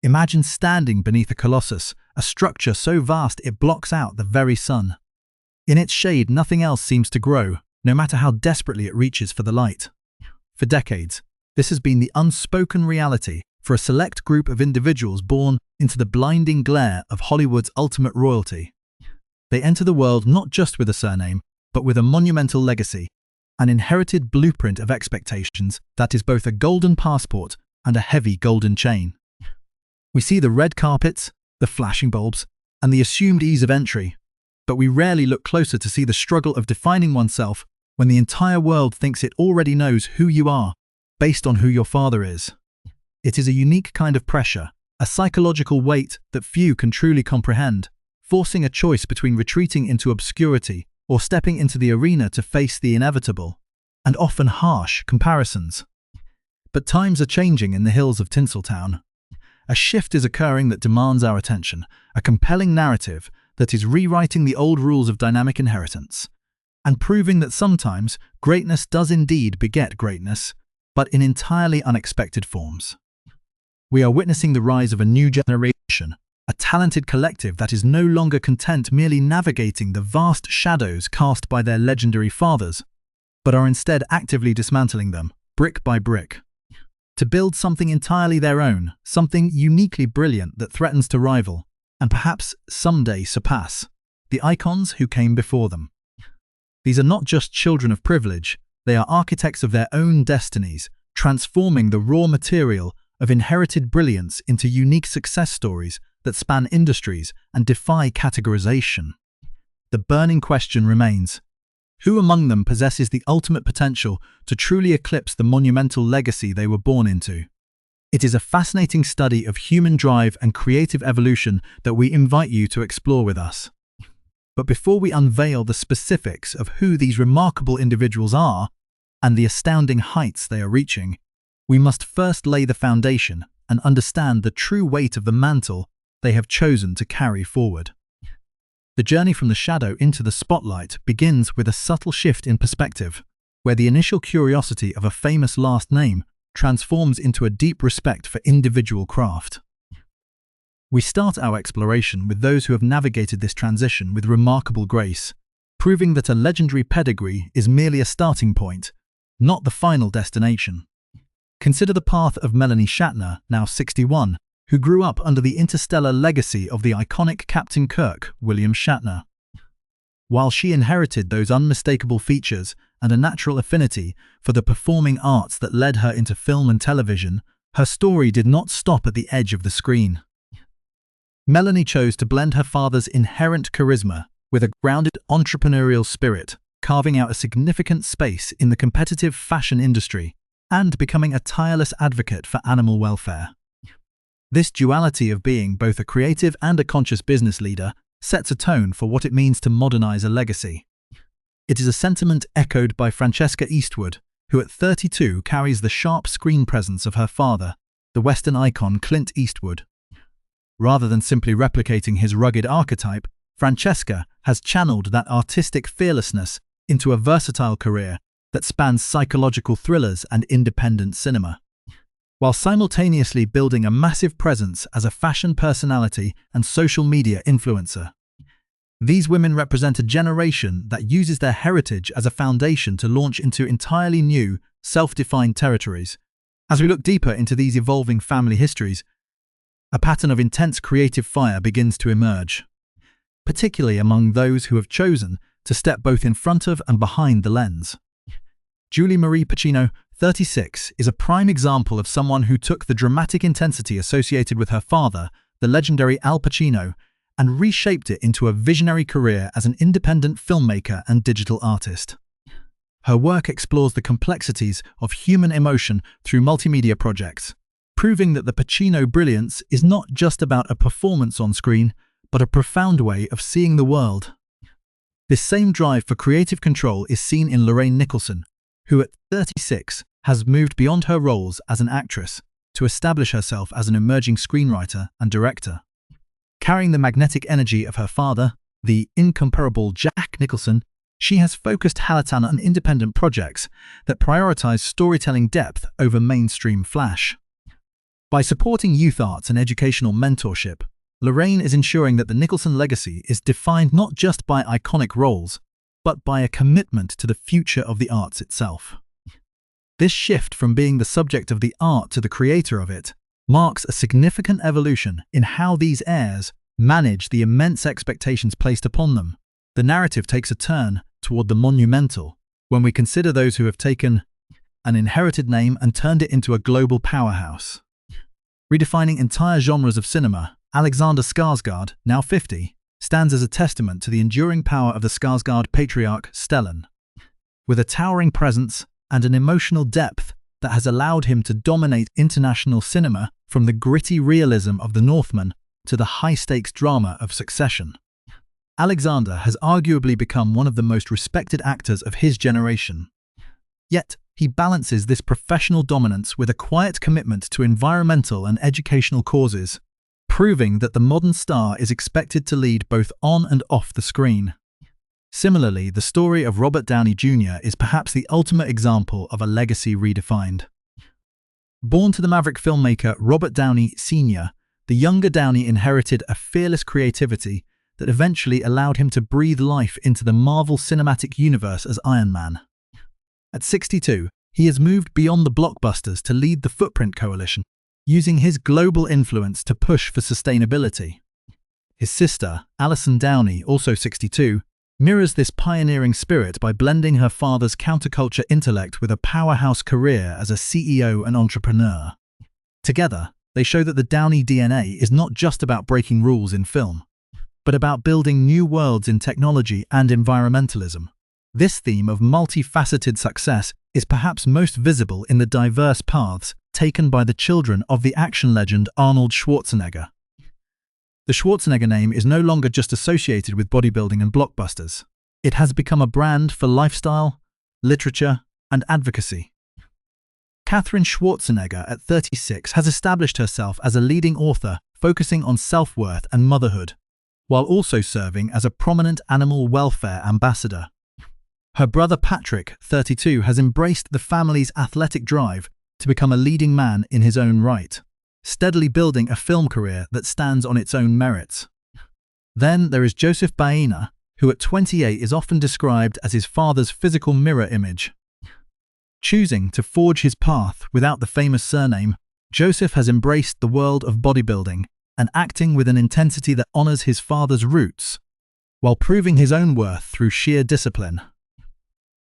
Imagine standing beneath a colossus, a structure so vast it blocks out the very sun. In its shade, nothing else seems to grow, no matter how desperately it reaches for the light. For decades, this has been the unspoken reality for a select group of individuals born into the blinding glare of Hollywood's ultimate royalty. They enter the world not just with a surname, but with a monumental legacy, an inherited blueprint of expectations that is both a golden passport and a heavy golden chain. We see the red carpets, the flashing bulbs, and the assumed ease of entry, but we rarely look closer to see the struggle of defining oneself when the entire world thinks it already knows who you are, based on who your father is. It is a unique kind of pressure, a psychological weight that few can truly comprehend, forcing a choice between retreating into obscurity or stepping into the arena to face the inevitable, and often harsh, comparisons. But times are changing in the hills of Tinseltown. A shift is occurring that demands our attention, a compelling narrative that is rewriting the old rules of dynamic inheritance, and proving that sometimes greatness does indeed beget greatness, but in entirely unexpected forms. We are witnessing the rise of a new generation, a talented collective that is no longer content merely navigating the vast shadows cast by their legendary fathers, but are instead actively dismantling them, brick by brick, to build something entirely their own, something uniquely brilliant that threatens to rival, and perhaps someday surpass, the icons who came before them. These are not just children of privilege, they are architects of their own destinies, transforming the raw material of inherited brilliance into unique success stories that span industries and defy categorization. The burning question remains: who among them possesses the ultimate potential to truly eclipse the monumental legacy they were born into? It is a fascinating study of human drive and creative evolution that we invite you to explore with us. But before we unveil the specifics of who these remarkable individuals are and the astounding heights they are reaching, we must first lay the foundation and understand the true weight of the mantle they have chosen to carry forward. The journey from the shadow into the spotlight begins with a subtle shift in perspective, where the initial curiosity of a famous last name transforms into a deep respect for individual craft. We start our exploration with those who have navigated this transition with remarkable grace, proving that a legendary pedigree is merely a starting point, not the final destination. Consider the path of Melanie Shatner, now 61, who grew up under the interstellar legacy of the iconic Captain Kirk, William Shatner. While she inherited those unmistakable features and a natural affinity for the performing arts that led her into film and television, her story did not stop at the edge of the screen. Melanie chose to blend her father's inherent charisma with a grounded entrepreneurial spirit, carving out a significant space in the competitive fashion industry and becoming a tireless advocate for animal welfare. This duality of being both a creative and a conscious business leader sets a tone for what it means to modernize a legacy. It is a sentiment echoed by Francesca Eastwood, who at 32 carries the sharp screen presence of her father, the Western icon Clint Eastwood. Rather than simply replicating his rugged archetype, Francesca has channeled that artistic fearlessness into a versatile career that spans psychological thrillers and independent cinema, while simultaneously building a massive presence as a fashion personality and social media influencer. These women represent a generation that uses their heritage as a foundation to launch into entirely new, self-defined territories. As we look deeper into these evolving family histories, a pattern of intense creative fire begins to emerge, particularly among those who have chosen to step both in front of and behind the lens. Julie Marie Pacino, 36, is a prime example of someone who took the dramatic intensity associated with her father, the legendary Al Pacino, and reshaped it into a visionary career as an independent filmmaker and digital artist. Her work explores the complexities of human emotion through multimedia projects, proving that the Pacino brilliance is not just about a performance on screen, but a profound way of seeing the world. This same drive for creative control is seen in Lorraine Nicholson, who at 36 has moved beyond her roles as an actress to establish herself as an emerging screenwriter and director. Carrying the magnetic energy of her father, the incomparable Jack Nicholson, she has focused Halatana on independent projects that prioritize storytelling depth over mainstream flash. By supporting youth arts and educational mentorship, Lorraine is ensuring that the Nicholson legacy is defined not just by iconic roles, but by a commitment to the future of the arts itself. This shift from being the subject of the art to the creator of it marks a significant evolution in how these heirs manage the immense expectations placed upon them. The narrative takes a turn toward the monumental when we consider those who have taken an inherited name and turned it into a global powerhouse. Redefining entire genres of cinema, Alexander Skarsgård, now 50, stands as a testament to the enduring power of the Skarsgård patriarch Stellan. With a towering presence and an emotional depth that has allowed him to dominate international cinema, from the gritty realism of The Northman to the high-stakes drama of Succession. Alexander has arguably become one of the most respected actors of his generation. Yet, he balances this professional dominance with a quiet commitment to environmental and educational causes, proving that the modern star is expected to lead both on and off the screen. Similarly, the story of Robert Downey Jr. is perhaps the ultimate example of a legacy redefined. Born to the maverick filmmaker Robert Downey Sr., the younger Downey inherited a fearless creativity that eventually allowed him to breathe life into the Marvel Cinematic Universe as Iron Man. At 62, he has moved beyond the blockbusters to lead the Footprint Coalition, using his global influence to push for sustainability. His sister, Alison Downey, also 62, mirrors this pioneering spirit by blending her father's counterculture intellect with a powerhouse career as a CEO and entrepreneur. Together, they show that the Downey DNA is not just about breaking rules in film, but about building new worlds in technology and environmentalism. This theme of multifaceted success is perhaps most visible in the diverse paths taken by the children of the action legend Arnold Schwarzenegger. The Schwarzenegger name is no longer just associated with bodybuilding and blockbusters. It has become a brand for lifestyle, literature, and advocacy. Katherine Schwarzenegger, at 36, has established herself as a leading author focusing on self-worth and motherhood, while also serving as a prominent animal welfare ambassador. Her brother Patrick, 32, has embraced the family's athletic drive to become a leading man in his own right, steadily building a film career that stands on its own merits. Then there is Joseph Baena, who at 28 is often described as his father's physical mirror image. Choosing to forge his path without the famous surname, Joseph has embraced the world of bodybuilding and acting with an intensity that honors his father's roots, while proving his own worth through sheer discipline.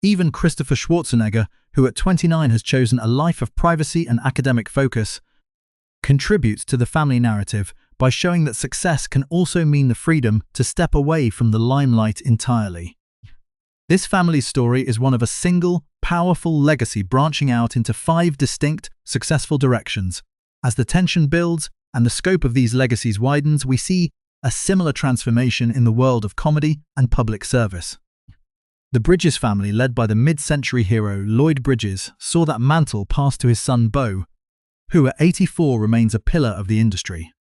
Even Christopher Schwarzenegger, who at 29 has chosen a life of privacy and academic focus, contributes to the family narrative by showing that success can also mean the freedom to step away from the limelight entirely. This family's story is one of a single, powerful legacy branching out into 5 distinct, successful directions. As the tension builds and the scope of these legacies widens, we see a similar transformation in the world of comedy and public service. The Bridges family, led by the mid-century hero Lloyd Bridges, saw that mantle passed to his son Beau, who at 84 remains a pillar of the industry,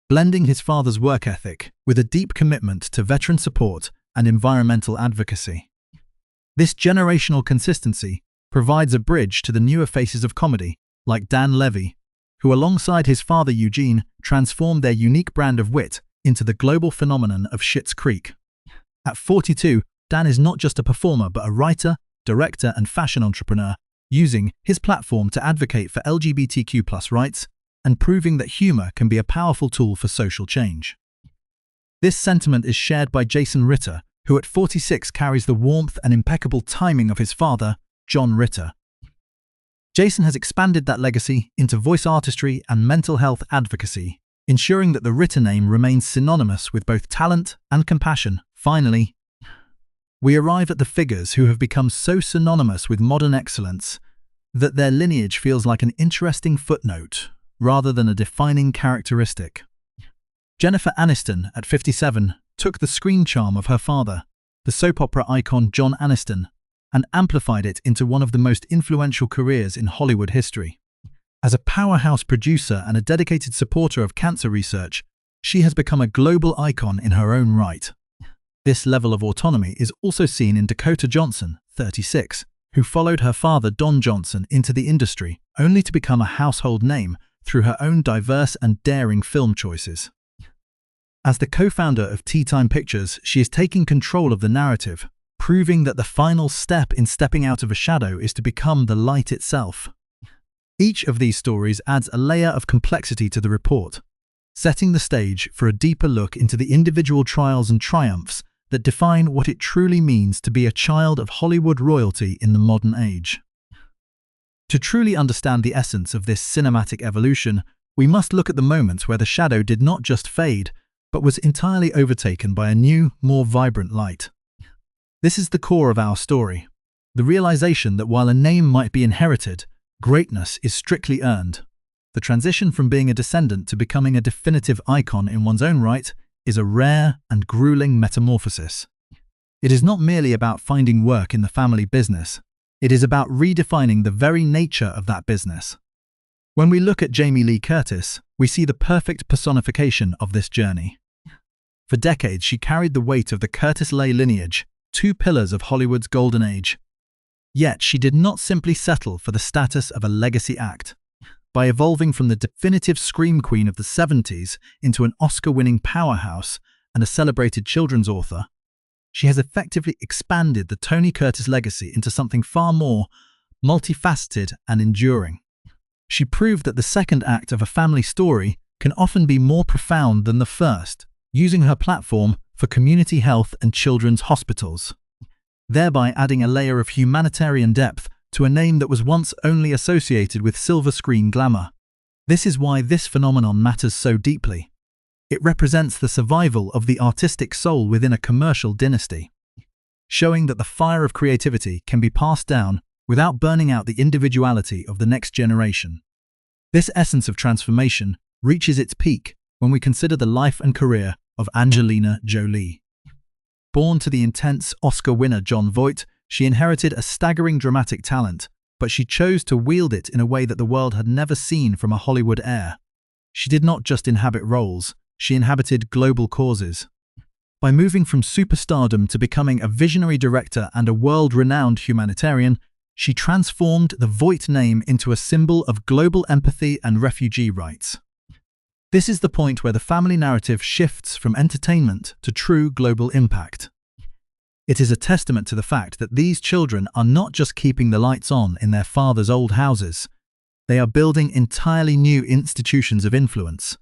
blending his father's work ethic with a deep commitment to veteran support and environmental advocacy. This generational consistency provides a bridge to the newer faces of comedy, like Dan Levy, who alongside his father Eugene transformed their unique brand of wit into the global phenomenon of Schitt's Creek. At 42, Dan is not just a performer but a writer, director and fashion entrepreneur, using his platform to advocate for LGBTQ+ rights and proving that humor can be a powerful tool for social change. This sentiment is shared by Jason Ritter, who at 46 carries the warmth and impeccable timing of his father, John Ritter. Jason has expanded that legacy into voice artistry and mental health advocacy, ensuring that the Ritter name remains synonymous with both talent and compassion. Finally, we arrive at the figures who have become so synonymous with modern excellence that their lineage feels like an interesting footnote rather than a defining characteristic. Jennifer Aniston, at 57, took the screen charm of her father, the soap opera icon John Aniston, and amplified it into one of the most influential careers in Hollywood history. As a powerhouse producer and a dedicated supporter of cancer research, she has become a global icon in her own right. This level of autonomy is also seen in Dakota Johnson, 36, who followed her father Don Johnson into the industry, only to become a household name through her own diverse and daring film choices. As the co-founder of Tea Time Pictures, she is taking control of the narrative, proving that the final step in stepping out of a shadow is to become the light itself. Each of these stories adds a layer of complexity to the report, setting the stage for a deeper look into the individual trials and triumphs that define what it truly means to be a child of Hollywood royalty in the modern age. To truly understand the essence of this cinematic evolution, we must look at the moments where the shadow did not just fade, but was entirely overtaken by a new, more vibrant light. This is the core of our story, the realization that while a name might be inherited, greatness is strictly earned. The transition from being a descendant to becoming a definitive icon in one's own right is a rare and grueling metamorphosis. It is not merely about finding work in the family business, it is about redefining the very nature of that business. When we look at Jamie Lee Curtis, we see the perfect personification of this journey. For decades, she carried the weight of the Curtis-Lay lineage, two pillars of Hollywood's golden age. Yet she did not simply settle for the status of a legacy act. By evolving from the definitive scream queen of the 70s into an Oscar-winning powerhouse and a celebrated children's author, she has effectively expanded the Tony Curtis legacy into something far more multifaceted and enduring. She proved that the second act of a family story can often be more profound than the first, using her platform for community health and children's hospitals, thereby adding a layer of humanitarian depth to a name that was once only associated with silver screen glamour. This is why this phenomenon matters so deeply. It represents the survival of the artistic soul within a commercial dynasty, showing that the fire of creativity can be passed down without burning out the individuality of the next generation. This essence of transformation reaches its peak when we consider the life and career of Angelina Jolie. Born to the intense Oscar winner Jon Voight, she inherited a staggering dramatic talent, but she chose to wield it in a way that the world had never seen from a Hollywood heir. She did not just inhabit roles, she inhabited global causes. By moving from superstardom to becoming a visionary director and a world-renowned humanitarian, she transformed the Voight name into a symbol of global empathy and refugee rights. This is the point where the family narrative shifts from entertainment to true global impact. It is a testament to the fact that these children are not just keeping the lights on in their father's old houses, they are building entirely new institutions of influence.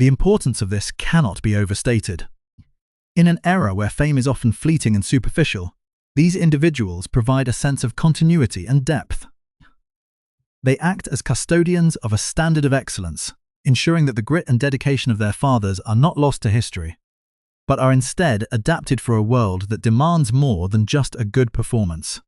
The importance of this cannot be overstated. In an era where fame is often fleeting and superficial, these individuals provide a sense of continuity and depth. They act as custodians of a standard of excellence, ensuring that the grit and dedication of their fathers are not lost to history, but are instead adapted for a world that demands more than just a good performance.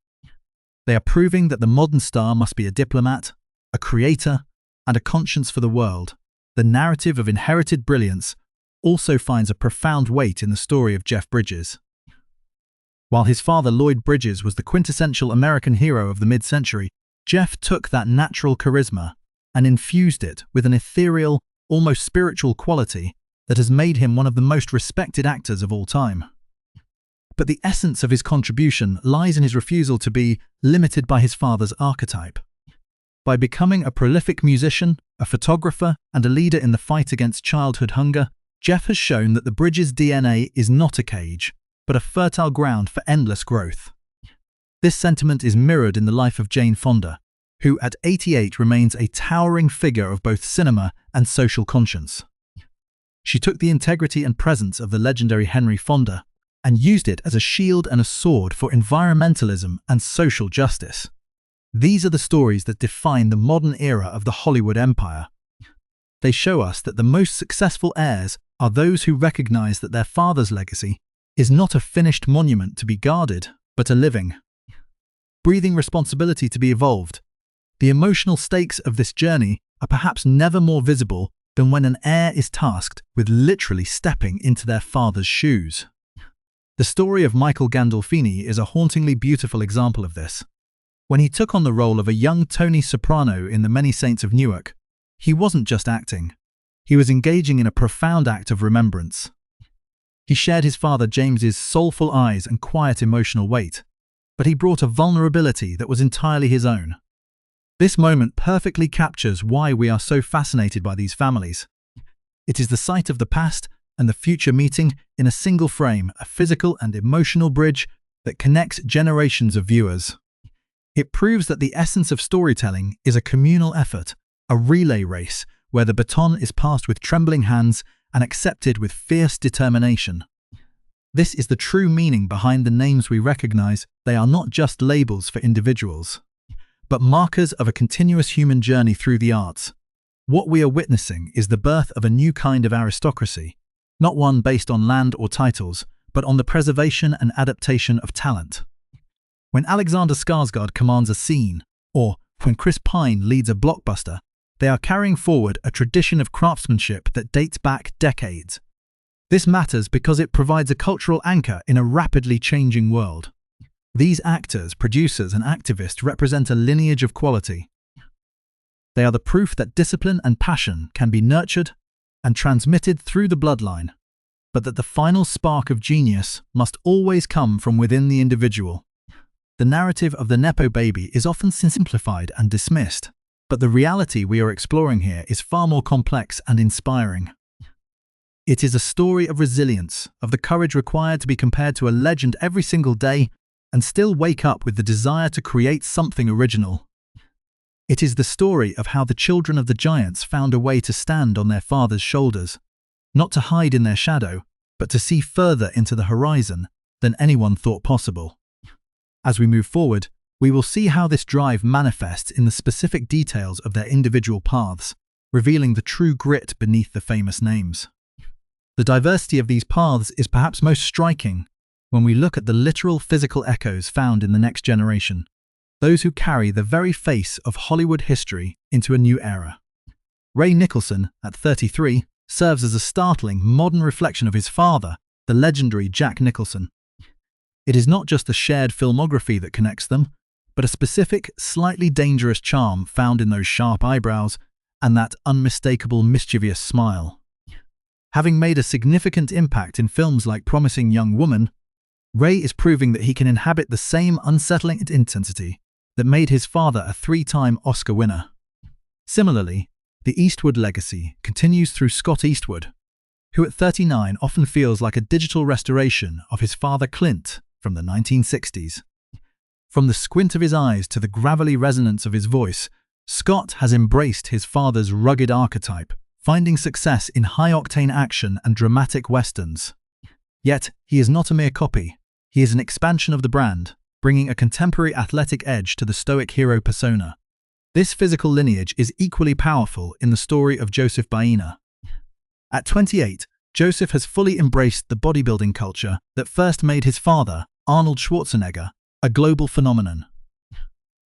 They are proving that the modern star must be a diplomat, a creator, and a conscience for the world. The narrative of inherited brilliance also finds a profound weight in the story of Jeff Bridges. While his father Lloyd Bridges was the quintessential American hero of the mid-century, Jeff took that natural charisma and infused it with an ethereal, almost spiritual quality that has made him one of the most respected actors of all time. But the essence of his contribution lies in his refusal to be limited by his father's archetype. By becoming a prolific musician, a photographer, and a leader in the fight against childhood hunger, Jeff has shown that the Bridges DNA is not a cage, but a fertile ground for endless growth. This sentiment is mirrored in the life of Jane Fonda, who at 88 remains a towering figure of both cinema and social conscience. She took the integrity and presence of the legendary Henry Fonda and used it as a shield and a sword for environmentalism and social justice. These are the stories that define the modern era of the Hollywood empire. They show us that the most successful heirs are those who recognize that their father's legacy is not a finished monument to be guarded, but a living, breathing responsibility to be evolved. The emotional stakes of this journey are perhaps never more visible than when an heir is tasked with literally stepping into their father's shoes. The story of Michael Gandolfini is a hauntingly beautiful example of this. When he took on the role of a young Tony Soprano in The Many Saints of Newark, he wasn't just acting. He was engaging in a profound act of remembrance. He shared his father James's soulful eyes and quiet emotional weight, but he brought a vulnerability that was entirely his own. This moment perfectly captures why we are so fascinated by these families. It is the sight of the past and the future meeting in a single frame, a physical and emotional bridge that connects generations of viewers. It proves that the essence of storytelling is a communal effort, a relay race where the baton is passed with trembling hands and accepted with fierce determination. This is the true meaning behind the names we recognize. They are not just labels for individuals, but markers of a continuous human journey through the arts. What we are witnessing is the birth of a new kind of aristocracy, not one based on land or titles, but on the preservation and adaptation of talent. When Alexander Skarsgård commands a scene, or when Chris Pine leads a blockbuster, they are carrying forward a tradition of craftsmanship that dates back decades. This matters because it provides a cultural anchor in a rapidly changing world. These actors, producers, and activists represent a lineage of quality. They are the proof that discipline and passion can be nurtured and transmitted through the bloodline, but that the final spark of genius must always come from within the individual. The narrative of the Nepo baby is often simplified and dismissed, but the reality we are exploring here is far more complex and inspiring. It is a story of resilience, of the courage required to be compared to a legend every single day and still wake up with the desire to create something original. It is the story of how the children of the giants found a way to stand on their father's shoulders, not to hide in their shadow, but to see further into the horizon than anyone thought possible. As we move forward, we will see how this drive manifests in the specific details of their individual paths, revealing the true grit beneath the famous names. The diversity of these paths is perhaps most striking when we look at the literal physical echoes found in the next generation, those who carry the very face of Hollywood history into a new era. Ray Nicholson, at 33, serves as a startling, modern reflection of his father, the legendary Jack Nicholson. It is not just the shared filmography that connects them, but a specific, slightly dangerous charm found in those sharp eyebrows and that unmistakable, mischievous smile. Having made a significant impact in films like Promising Young Woman, Ray is proving that he can inhabit the same unsettling intensity that made his father a 3-time Oscar winner. Similarly, the Eastwood legacy continues through Scott Eastwood, who at 39 often feels like a digital restoration of his father Clint from the 1960s. From the squint of his eyes to the gravelly resonance of his voice, Scott has embraced his father's rugged archetype, finding success in high-octane action and dramatic westerns. Yet, he is not a mere copy. He is an expansion of the brand, bringing a contemporary athletic edge to the stoic hero persona. This physical lineage is equally powerful in the story of Joseph Baena. At 28, Joseph has fully embraced the bodybuilding culture that first made his father, Arnold Schwarzenegger, a global phenomenon.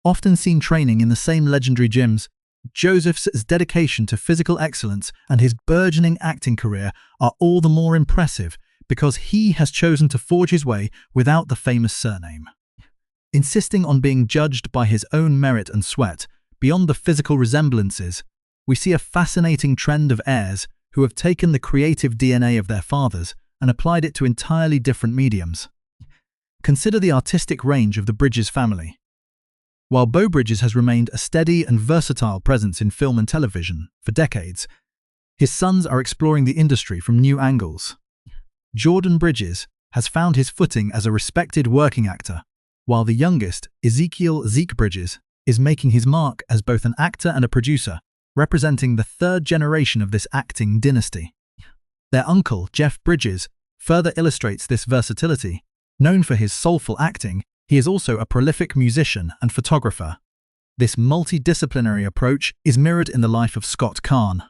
Often seen training in the same legendary gyms, Joseph's dedication to physical excellence and his burgeoning acting career are all the more impressive because he has chosen to forge his way without the famous surname. Insisting on being judged by his own merit and sweat, beyond the physical resemblances, we see a fascinating trend of heirs who have taken the creative DNA of their fathers and applied it to entirely different mediums. Consider the artistic range of the Bridges family. While Beau Bridges has remained a steady and versatile presence in film and television for decades, his sons are exploring the industry from new angles. Jordan Bridges has found his footing as a respected working actor, while the youngest, Ezekiel "Zeke" Bridges, is making his mark as both an actor and a producer, representing the third generation of this acting dynasty. Their uncle, Jeff Bridges, further illustrates this versatility. Known for his soulful acting, he is also a prolific musician and photographer. This multidisciplinary approach is mirrored in the life of Scott Caan.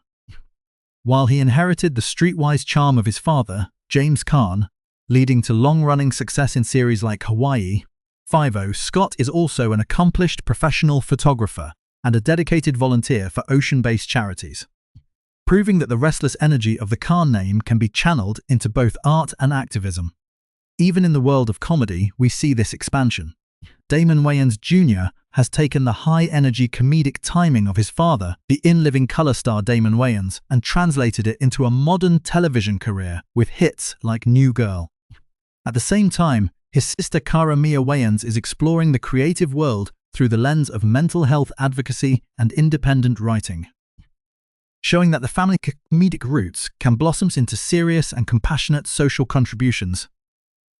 While he inherited the streetwise charm of his father, James Caan, leading to long-running success in series like Hawaii Five-0, Scott is also an accomplished professional photographer and a dedicated volunteer for ocean-based charities, proving that the restless energy of the Caan name can be channeled into both art and activism. Even in the world of comedy, we see this expansion. Damon Wayans Jr. has taken the high-energy comedic timing of his father, the in-living color star Damon Wayans, and translated it into a modern television career with hits like New Girl. At the same time, his sister Cara Mia Wayans is exploring the creative world through the lens of mental health advocacy and independent writing, showing that the family comedic roots can blossom into serious and compassionate social contributions.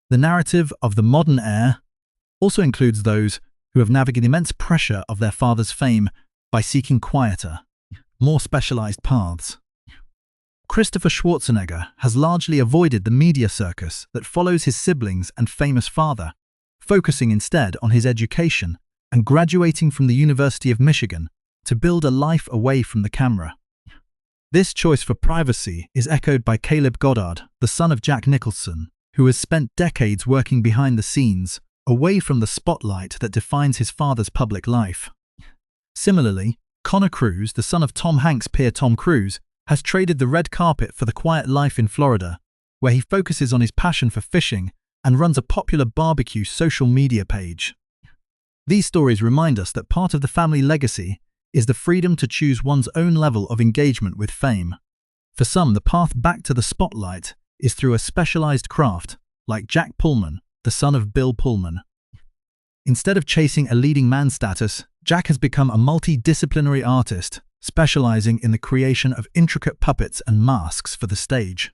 The narrative of the modern heir also includes those who have navigated immense pressure of their father's fame by seeking quieter, more specialized paths. Christopher Schwarzenegger has largely avoided the media circus that follows his siblings and famous father, focusing instead on his education and graduating from the University of Michigan to build a life away from the camera. This choice for privacy is echoed by Caleb Goddard, the son of Jack Nicholson, who has spent decades working behind the scenes, away from the spotlight that defines his father's public life. Similarly, Connor Cruz, the son of Tom Hanks' peer Tom Cruise, has traded the red carpet for the quiet life in Florida, where he focuses on his passion for fishing and runs a popular barbecue social media page. These stories remind us that part of the family legacy is the freedom to choose one's own level of engagement with fame. For some, the path back to the spotlight is through a specialized craft, like Jack Pullman, the son of Bill Pullman. Instead of chasing a leading man status, Jack has become a multidisciplinary artist, specializing in the creation of intricate puppets and masks for the stage.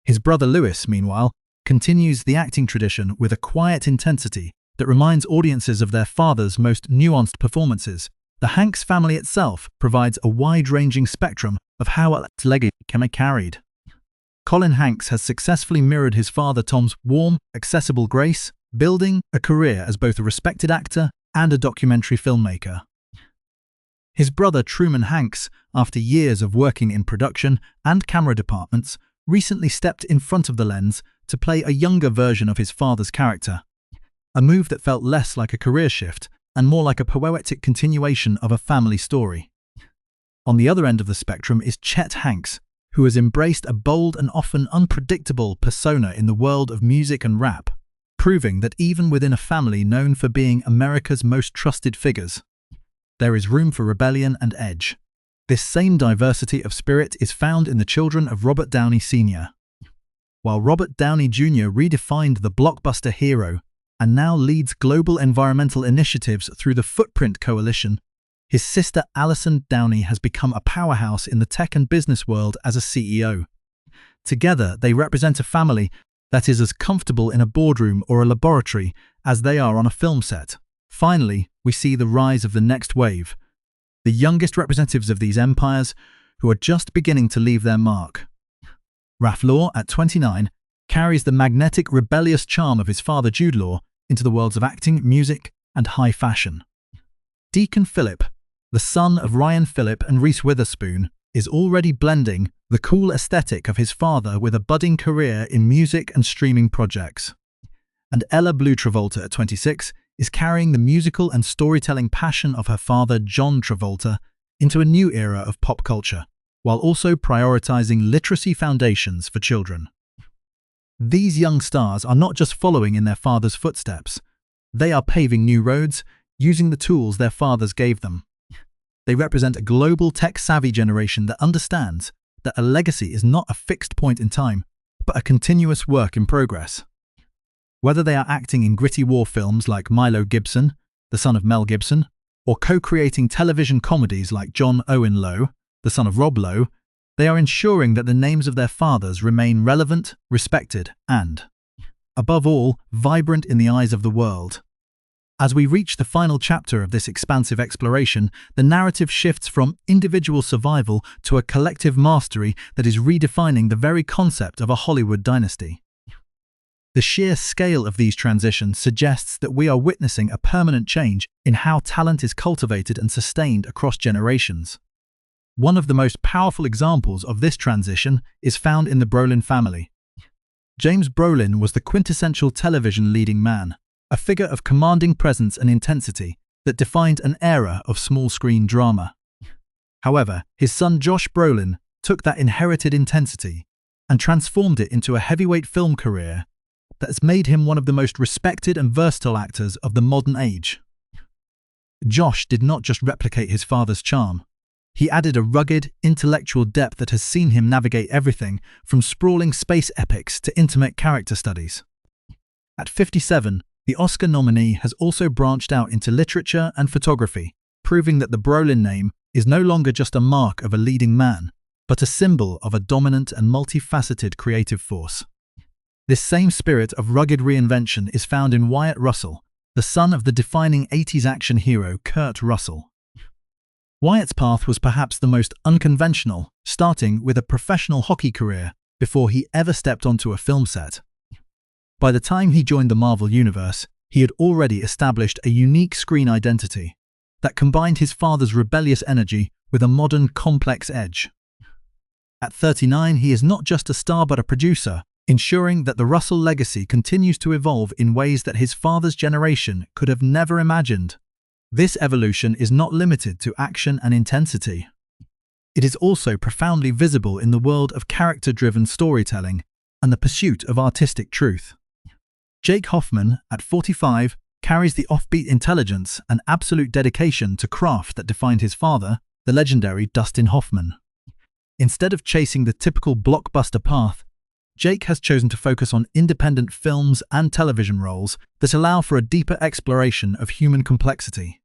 His brother Lewis, meanwhile, continues the acting tradition with a quiet intensity that reminds audiences of their father's most nuanced performances. The Hanks family itself provides a wide-ranging spectrum of how its legacy can be carried. Colin Hanks has successfully mirrored his father Tom's warm, accessible grace, building a career as both a respected actor and a documentary filmmaker. His brother Truman Hanks, after years of working in production and camera departments, recently stepped in front of the lens to play a younger version of his father's character, a move that felt less like a career shift and more like a poetic continuation of a family story. On the other end of the spectrum is Chet Hanks, who has embraced a bold and often unpredictable persona in the world of music and rap, proving that even within a family known for being America's most trusted figures, there is room for rebellion and edge. This same diversity of spirit is found in the children of Robert Downey Sr. While Robert Downey Jr. redefined the blockbuster hero and now leads global environmental initiatives through the Footprint Coalition, his sister Allison Downey has become a powerhouse in the tech and business world as a CEO. Together, they represent a family that is as comfortable in a boardroom or a laboratory as they are on a film set. Finally, we see the rise of the next wave, the youngest representatives of these empires who are just beginning to leave their mark. Raph Law, at 29, carries the magnetic, rebellious charm of his father Jude Law into the worlds of acting, music, and high fashion. Deacon Phillip, the son of Ryan Phillip and Reese Witherspoon, is already blending the cool aesthetic of his father with a budding career in music and streaming projects. And Ella Blue Travolta, at 26, is carrying the musical and storytelling passion of her father John Travolta into a new era of pop culture, while also prioritizing literacy foundations for children. These young stars are not just following in their father's footsteps, they are paving new roads using the tools their fathers gave them. They represent a global tech-savvy generation that understands that a legacy is not a fixed point in time, but a continuous work in progress. Whether they are acting in gritty war films like Milo Gibson, the son of Mel Gibson, or co-creating television comedies like John Owen Lowe, the son of Rob Lowe, they are ensuring that the names of their fathers remain relevant, respected, and, above all, vibrant in the eyes of the world. As we reach the final chapter of this expansive exploration, the narrative shifts from individual survival to a collective mastery that is redefining the very concept of a Hollywood dynasty. The sheer scale of these transitions suggests that we are witnessing a permanent change in how talent is cultivated and sustained across generations. One of the most powerful examples of this transition is found in the Brolin family. James Brolin was the quintessential television leading man, a figure of commanding presence and intensity that defined an era of small-screen drama. However, his son Josh Brolin took that inherited intensity and transformed it into a heavyweight film career that has made him one of the most respected and versatile actors of the modern age. Josh did not just replicate his father's charm. He added a rugged, intellectual depth that has seen him navigate everything from sprawling space epics to intimate character studies. At 57, The Oscar nominee has also branched out into literature and photography, proving that the Brolin name is no longer just a mark of a leading man, but a symbol of a dominant and multifaceted creative force. This same spirit of rugged reinvention is found in Wyatt Russell, the son of the defining 80s action hero Kurt Russell. Wyatt's path was perhaps the most unconventional, starting with a professional hockey career before he ever stepped onto a film set. By the time he joined the Marvel Universe, he had already established a unique screen identity that combined his father's rebellious energy with a modern, complex edge. At 39, he is not just a star but a producer, ensuring that the Russell legacy continues to evolve in ways that his father's generation could have never imagined. This evolution is not limited to action and intensity. It is also profoundly visible in the world of character-driven storytelling and the pursuit of artistic truth. Jake Hoffman, at 45, carries the offbeat intelligence and absolute dedication to craft that defined his father, the legendary Dustin Hoffman. Instead of chasing the typical blockbuster path, Jake has chosen to focus on independent films and television roles that allow for a deeper exploration of human complexity.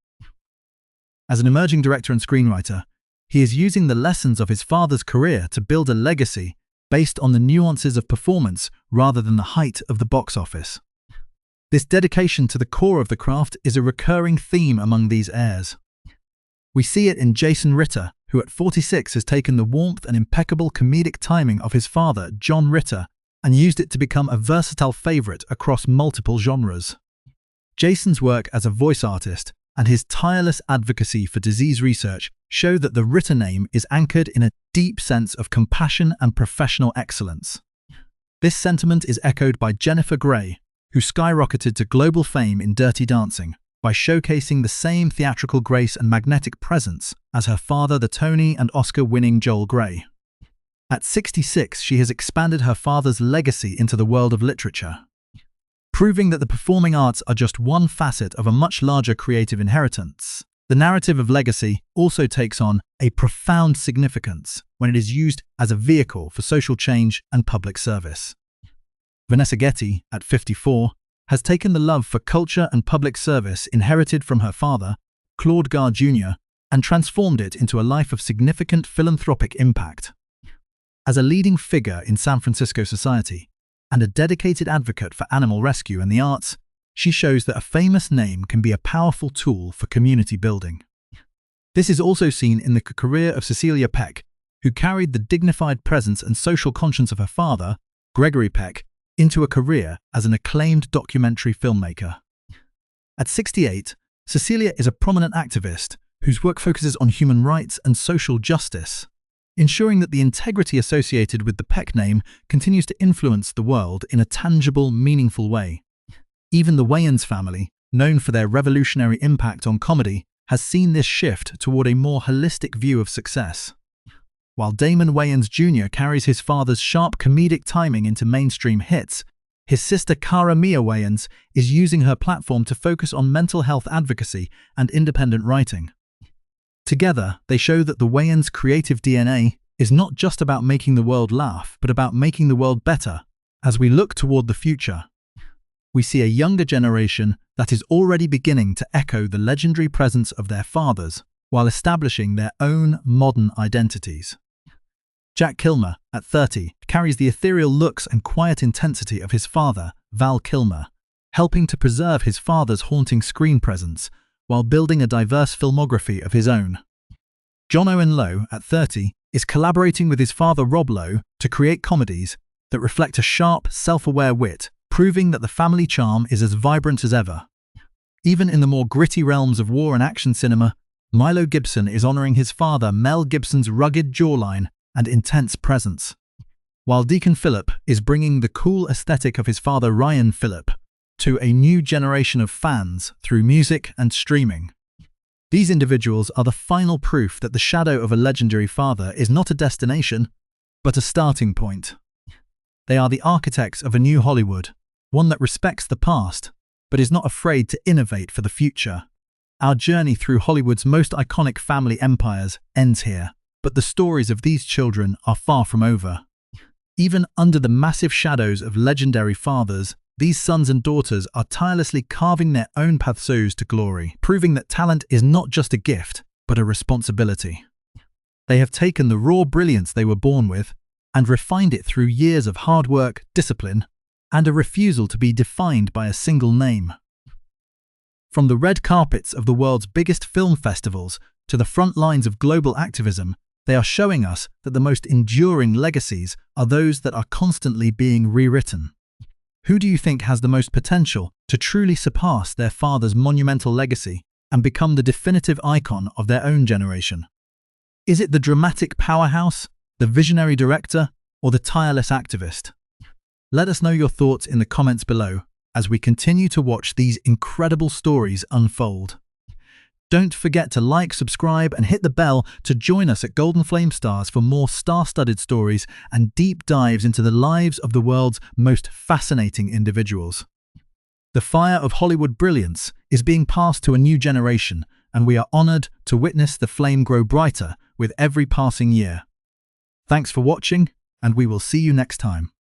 As an emerging director and screenwriter, he is using the lessons of his father's career to build a legacy based on the nuances of performance rather than the height of the box office. This dedication to the core of the craft is a recurring theme among these heirs. We see it in Jason Ritter, who at 46 has taken the warmth and impeccable comedic timing of his father, John Ritter, and used it to become a versatile favorite across multiple genres. Jason's work as a voice artist and his tireless advocacy for disease research show that the Ritter name is anchored in a deep sense of compassion and professional excellence. This sentiment is echoed by Jennifer Grey, who skyrocketed to global fame in Dirty Dancing by showcasing the same theatrical grace and magnetic presence as her father, the Tony and Oscar-winning Joel Grey. At 66, she has expanded her father's legacy into the world of literature, proving that the performing arts are just one facet of a much larger creative inheritance. The narrative of legacy also takes on a profound significance when it is used as a vehicle for social change and public service. Vanessa Getty, at 54, has taken the love for culture and public service inherited from her father, Claude Garr Jr., and transformed it into a life of significant philanthropic impact. As a leading figure in San Francisco society and a dedicated advocate for animal rescue and the arts, she shows that a famous name can be a powerful tool for community building. This is also seen in the career of Cecilia Peck, who carried the dignified presence and social conscience of her father, Gregory Peck, into a career as an acclaimed documentary filmmaker. At 68, Cecilia is a prominent activist whose work focuses on human rights and social justice, ensuring that the integrity associated with the Peck name continues to influence the world in a tangible, meaningful way. Even the Wayans family, known for their revolutionary impact on comedy, has seen this shift toward a more holistic view of success. While Damon Wayans Jr. carries his father's sharp comedic timing into mainstream hits, his sister Cara Mia Wayans is using her platform to focus on mental health advocacy and independent writing. Together, they show that the Wayans' creative DNA is not just about making the world laugh, but about making the world better. As we look toward the future, we see a younger generation that is already beginning to echo the legendary presence of their fathers while establishing their own modern identities. Jack Kilmer, at 30, carries the ethereal looks and quiet intensity of his father, Val Kilmer, helping to preserve his father's haunting screen presence while building a diverse filmography of his own. John Owen Lowe, at 30, is collaborating with his father Rob Lowe to create comedies that reflect a sharp, self-aware wit, proving that the family charm is as vibrant as ever. Even in the more gritty realms of war and action cinema, Milo Gibson is honoring his father Mel Gibson's rugged jawline and intense presence, while Deacon Phillip is bringing the cool aesthetic of his father Ryan Phillip to a new generation of fans through music and streaming. These individuals are the final proof that the shadow of a legendary father is not a destination, but a starting point. They are the architects of a new Hollywood, one that respects the past, but is not afraid to innovate for the future. Our journey through Hollywood's most iconic family empires ends here, but the stories of these children are far from over. Even under the massive shadows of legendary fathers, These sons and daughters are tirelessly carving their own paths to glory, proving that talent is not just a gift, but a responsibility. They have taken the raw brilliance they were born with and refined it through years of hard work, discipline, and a refusal to be defined by a single name. From the red carpets of the world's biggest film festivals to the front lines of global activism, they are showing us that the most enduring legacies are those that are constantly being rewritten. Who do you think has the most potential to truly surpass their father's monumental legacy and become the definitive icon of their own generation? Is it the dramatic powerhouse, the visionary director, or the tireless activist? Let us know your thoughts in the comments below as we continue to watch these incredible stories unfold. Don't forget to like, subscribe, and hit the bell to join us at Golden Flame Stars for more star-studded stories and deep dives into the lives of the world's most fascinating individuals. The fire of Hollywood brilliance is being passed to a new generation, and we are honored to witness the flame grow brighter with every passing year. Thanks for watching, and we will see you next time.